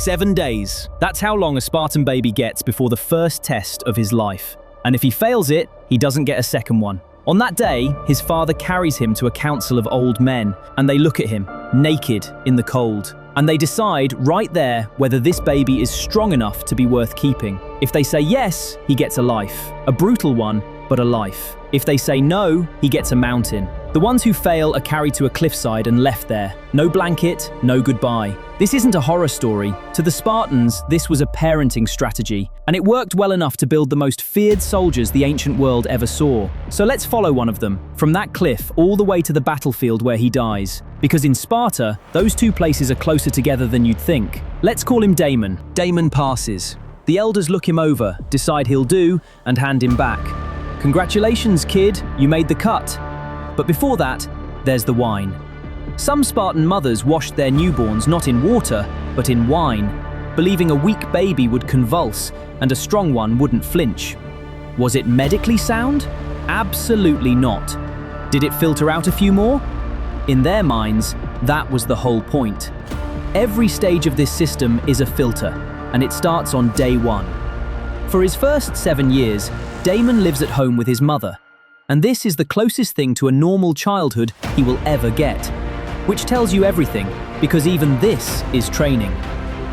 7 days. That's how long a Spartan baby gets before the first test of his life. And if he fails it, he doesn't get a second one. On that day, his father carries him to a council of old men, and they look at him, naked in the cold. And they decide right there whether this baby is strong enough to be worth keeping. If they say yes, he gets a life. A brutal one, but a life. If they say no, he gets a mountain. The ones who fail are carried to a cliffside and left there. No blanket, no goodbye. This isn't a horror story. To the Spartans, this was a parenting strategy, and it worked well enough to build the most feared soldiers the ancient world ever saw. So let's follow one of them, from that cliff all the way to the battlefield where he dies. Because in Sparta, those two places are closer together than you'd think. Let's call him Damon. Damon passes. The elders look him over, decide he'll do, and hand him back. Congratulations, kid, you made the cut. But before that, there's the wine. Some Spartan mothers washed their newborns not in water, but in wine, believing a weak baby would convulse and a strong one wouldn't flinch. Was it medically sound? Absolutely not. Did it filter out a few more? In their minds, that was the whole point. Every stage of this system is a filter, and it starts on day 1. For his first 7 years, Damon lives at home with his mother, and this is the closest thing to a normal childhood he will ever get. Which tells you everything, because even this is training.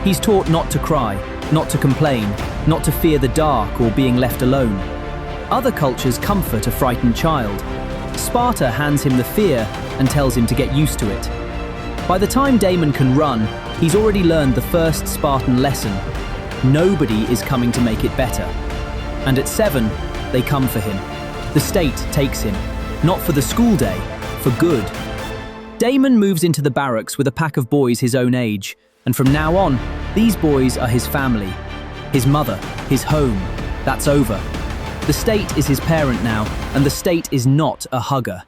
He's taught not to cry, not to complain, not to fear the dark or being left alone. Other cultures comfort a frightened child. Sparta hands him the fear and tells him to get used to it. By the time Damon can run, he's already learned the first Spartan lesson. Nobody is coming to make it better. And at 7, they come for him. The state takes him, not for the school day, for good. Damon moves into the barracks with a pack of boys his own age, and from now on, these boys are his family. His mother, his home, that's over. The state is his parent now, and the state is not a hugger.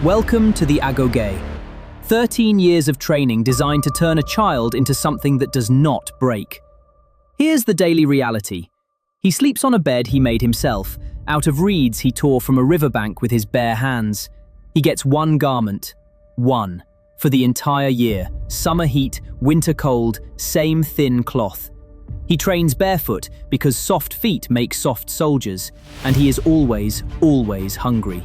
Welcome to the Agoge. 13 years of training designed to turn a child into something that does not break. Here's the daily reality. He sleeps on a bed he made himself, out of reeds he tore from a riverbank with his bare hands. He gets one garment. One. For the entire year. Summer heat, winter cold, same thin cloth. He trains barefoot because soft feet make soft soldiers, and he is always, always hungry.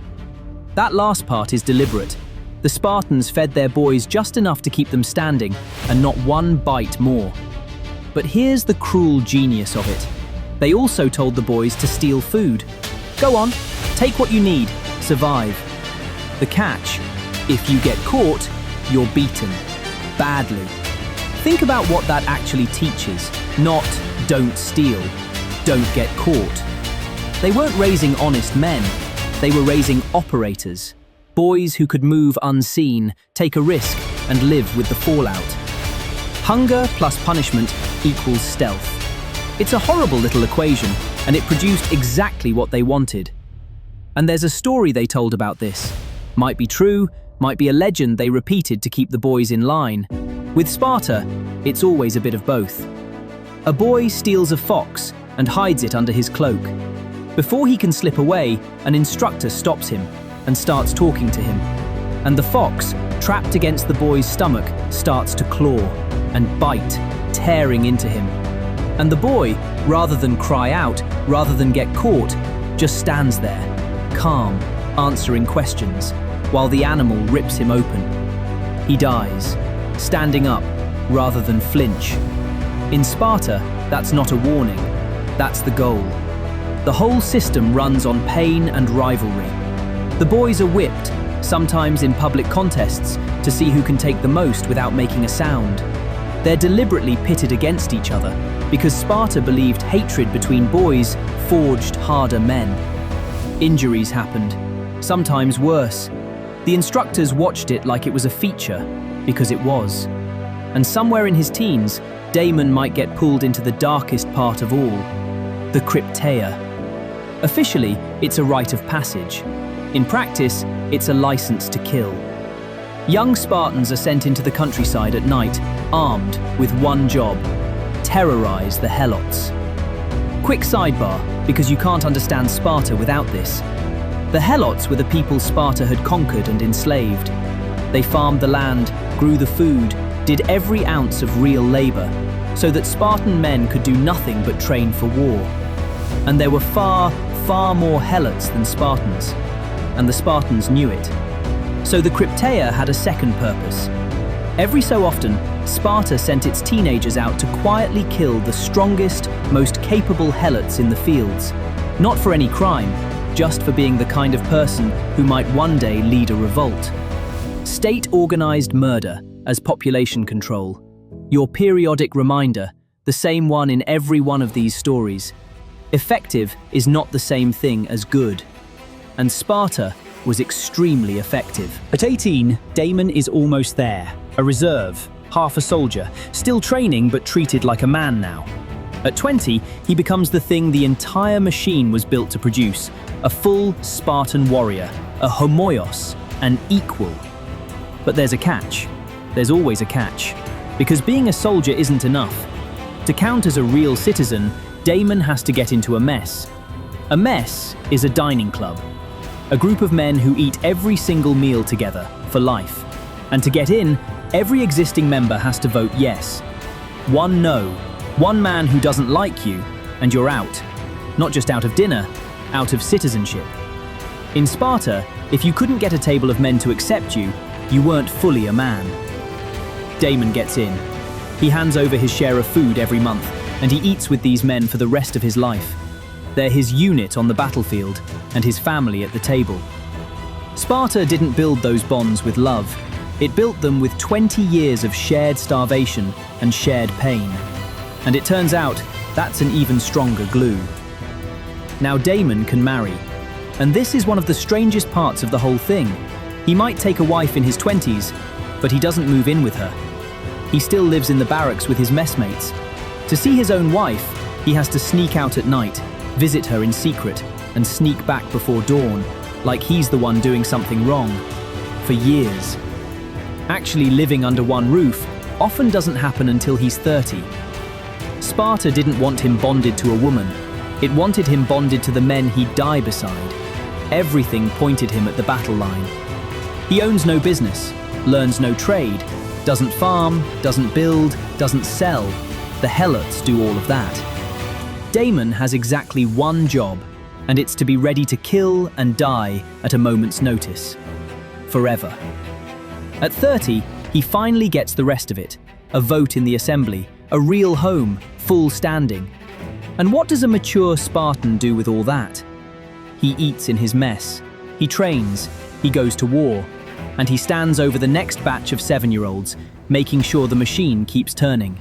That last part is deliberate. The Spartans fed their boys just enough to keep them standing, and not one bite more. But here's the cruel genius of it. They also told the boys to steal food. Go on, take what you need, survive. The catch? If you get caught, you're beaten. Badly. Think about what that actually teaches. Not, don't steal. Don't get caught. They weren't raising honest men. They were raising operators. Boys who could move unseen, take a risk, and live with the fallout. Hunger plus punishment equals stealth. It's a horrible little equation, and it produced exactly what they wanted. And there's a story they told about this. Might be true, might be a legend they repeated to keep the boys in line. With Sparta, it's always a bit of both. A boy steals a fox and hides it under his cloak. Before he can slip away, an instructor stops him and starts talking to him. And the fox, trapped against the boy's stomach, starts to claw and bite, tearing into him. And the boy, rather than cry out, rather than get caught, just stands there, calm, answering questions, while the animal rips him open. He dies, standing up rather than flinch. In Sparta, that's not a warning, that's the goal. The whole system runs on pain and rivalry. The boys are whipped, sometimes in public contests, to see who can take the most without making a sound. They're deliberately pitted against each other, because Sparta believed hatred between boys forged harder men. Injuries happened, sometimes worse. The instructors watched it like it was a feature, because it was. And somewhere in his teens, Damon might get pulled into the darkest part of all, the Crypteia. Officially, it's a rite of passage. In practice, it's a license to kill. Young Spartans are sent into the countryside at night, armed with one job: terrorize the Helots. Quick sidebar, because you can't understand Sparta without this. The Helots were the people Sparta had conquered and enslaved. They farmed the land, grew the food, did every ounce of real labor, so that Spartan men could do nothing but train for war. And there were far, far more helots than Spartans, and the Spartans knew it. So the Crypteia had a second purpose. Every so often, Sparta sent its teenagers out to quietly kill the strongest, most capable helots in the fields, not for any crime, just for being the kind of person who might one day lead a revolt. State-organized murder as population control. Your periodic reminder, the same one in every one of these stories. Effective is not the same thing as good. And Sparta was extremely effective. At 18, Damon is almost there. A reserve, half a soldier, still training but treated like a man now. At 20, he becomes the thing the entire machine was built to produce, a full Spartan warrior, a homoios, an equal. But there's a catch. There's always a catch. Because being a soldier isn't enough. To count as a real citizen, Damon has to get into a mess. A mess is a dining club. A group of men who eat every single meal together, for life. And to get in, every existing member has to vote yes. One no. One man who doesn't like you, and you're out. Not just out of dinner, out of citizenship. In Sparta, if you couldn't get a table of men to accept you, you weren't fully a man. Damon gets in. He hands over his share of food every month, and he eats with these men for the rest of his life. They're his unit on the battlefield, and his family at the table. Sparta didn't build those bonds with love. It built them with 20 years of shared starvation and shared pain. And it turns out, that's an even stronger glue. Now Damon can marry. And this is one of the strangest parts of the whole thing. He might take a wife in his 20s, but he doesn't move in with her. He still lives in the barracks with his messmates. To see his own wife, he has to sneak out at night, visit her in secret, and sneak back before dawn, like he's the one doing something wrong. For years. Actually living under one roof often doesn't happen until he's 30. Sparta didn't want him bonded to a woman. It wanted him bonded to the men he'd die beside. Everything pointed him at the battle line. He owns no business, learns no trade, doesn't farm, doesn't build, doesn't sell. The helots do all of that. Damon has exactly one job, and it's to be ready to kill and die at a moment's notice. Forever. At 30, he finally gets the rest of it. A vote in the assembly, a real home, full standing. And what does a mature Spartan do with all that? He eats in his mess, he trains, he goes to war, and he stands over the next batch of 7-year-olds, making sure the machine keeps turning.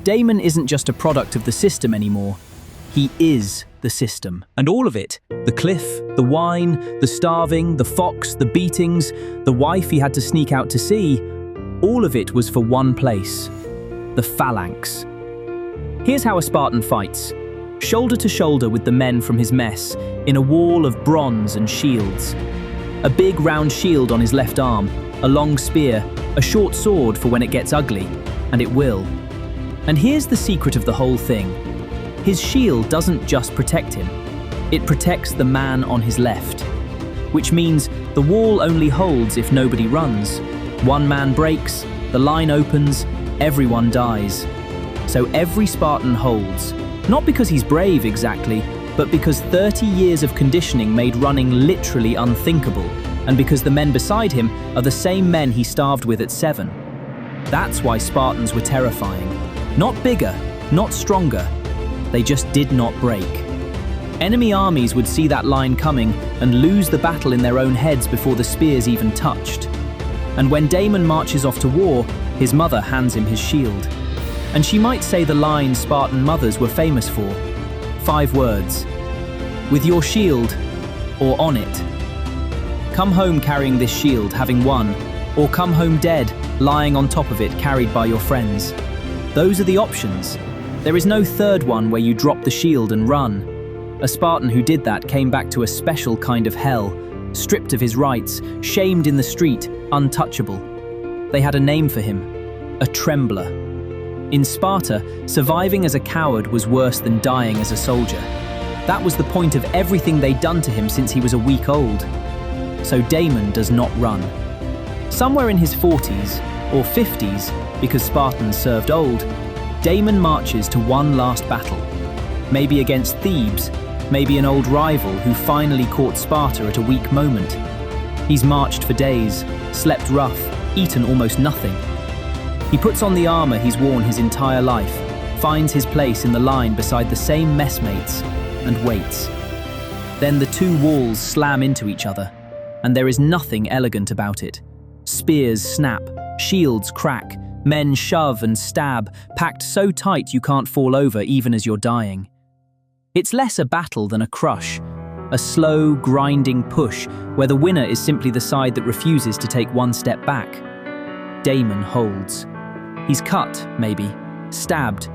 Damon isn't just a product of the system anymore. He is the system. And all of it, the cliff, the wine, the starving, the fox, the beatings, the wife he had to sneak out to see, all of it was for one place, the phalanx. Here's how a Spartan fights. Shoulder to shoulder with the men from his mess, in a wall of bronze and shields. A big round shield on his left arm, a long spear, a short sword for when it gets ugly, and it will. And here's the secret of the whole thing. His shield doesn't just protect him, it protects the man on his left. Which means the wall only holds if nobody runs. One man breaks, the line opens, everyone dies. So every Spartan holds, not because he's brave exactly, but because 30 years of conditioning made running literally unthinkable, and because the men beside him are the same men he starved with at 7. That's why Spartans were terrifying. Not bigger, not stronger. They just did not break. Enemy armies would see that line coming and lose the battle in their own heads before the spears even touched. And when Damon marches off to war, his mother hands him his shield. And she might say the line Spartan mothers were famous for. 5 words. With your shield, or on it. Come home carrying this shield, having won, or come home dead, lying on top of it, carried by your friends. Those are the options. There is no third one where you drop the shield and run. A Spartan who did that came back to a special kind of hell, stripped of his rights, shamed in the street, untouchable. They had a name for him, a trembler. In Sparta, surviving as a coward was worse than dying as a soldier. That was the point of everything they'd done to him since he was a week old. So Damon does not run. Somewhere in his 40s, or 50s because Spartans served old, Damon marches to one last battle. Maybe against Thebes, maybe an old rival who finally caught Sparta at a weak moment. He's marched for days, slept rough, eaten almost nothing. He puts on the armor he's worn his entire life, finds his place in the line beside the same messmates, and waits. Then the two walls slam into each other, and there is nothing elegant about it. Spears snap, shields crack, men shove and stab, packed so tight you can't fall over even as you're dying. It's less a battle than a crush, a slow, grinding push where the winner is simply the side that refuses to take one step back. Damon holds. He's cut, maybe, stabbed,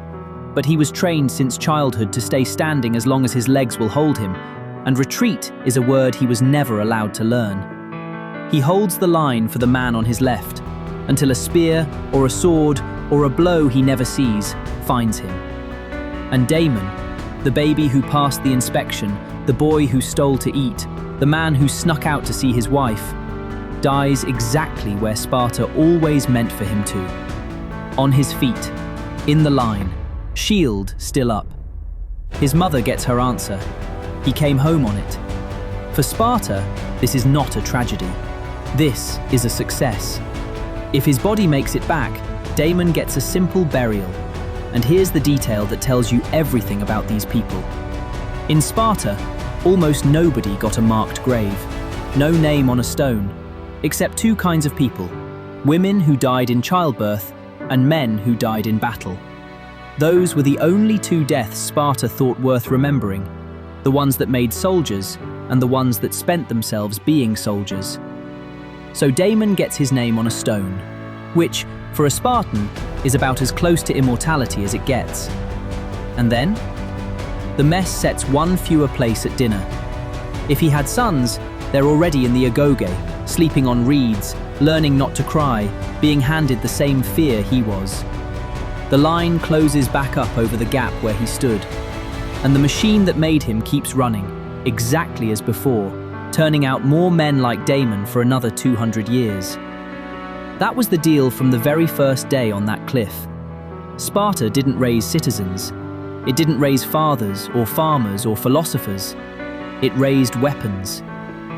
but he was trained since childhood to stay standing as long as his legs will hold him, and retreat is a word he was never allowed to learn. He holds the line for the man on his left, until a spear or a sword or a blow he never sees finds him. And Damon, the baby who passed the inspection, the boy who stole to eat, the man who snuck out to see his wife, dies exactly where Sparta always meant for him to. On his feet, in the line, shield still up. His mother gets her answer. He came home on it. For Sparta, this is not a tragedy. This is a success. If his body makes it back, Damon gets a simple burial. And here's the detail that tells you everything about these people. In Sparta, almost nobody got a marked grave. No name on a stone, except two kinds of people: women who died in childbirth and men who died in battle. Those were the only two deaths Sparta thought worth remembering, the ones that made soldiers and the ones that spent themselves being soldiers. So Damon gets his name on a stone, which, for a Spartan, is about as close to immortality as it gets. And then? The mess sets one fewer place at dinner. If he had sons, they're already in the agoge, sleeping on reeds, learning not to cry, being handed the same fear he was. The line closes back up over the gap where he stood, and the machine that made him keeps running, exactly as before, turning out more men like Damon for another 200 years. That was the deal from the very first day on that cliff. Sparta didn't raise citizens. It didn't raise fathers or farmers or philosophers. It raised weapons.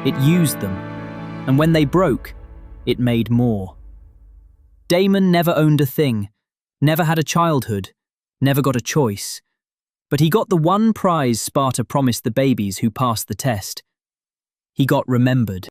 It used them. And when they broke, it made more. Damon never owned a thing, never had a childhood, never got a choice. But he got the one prize Sparta promised the babies who passed the test. He got remembered.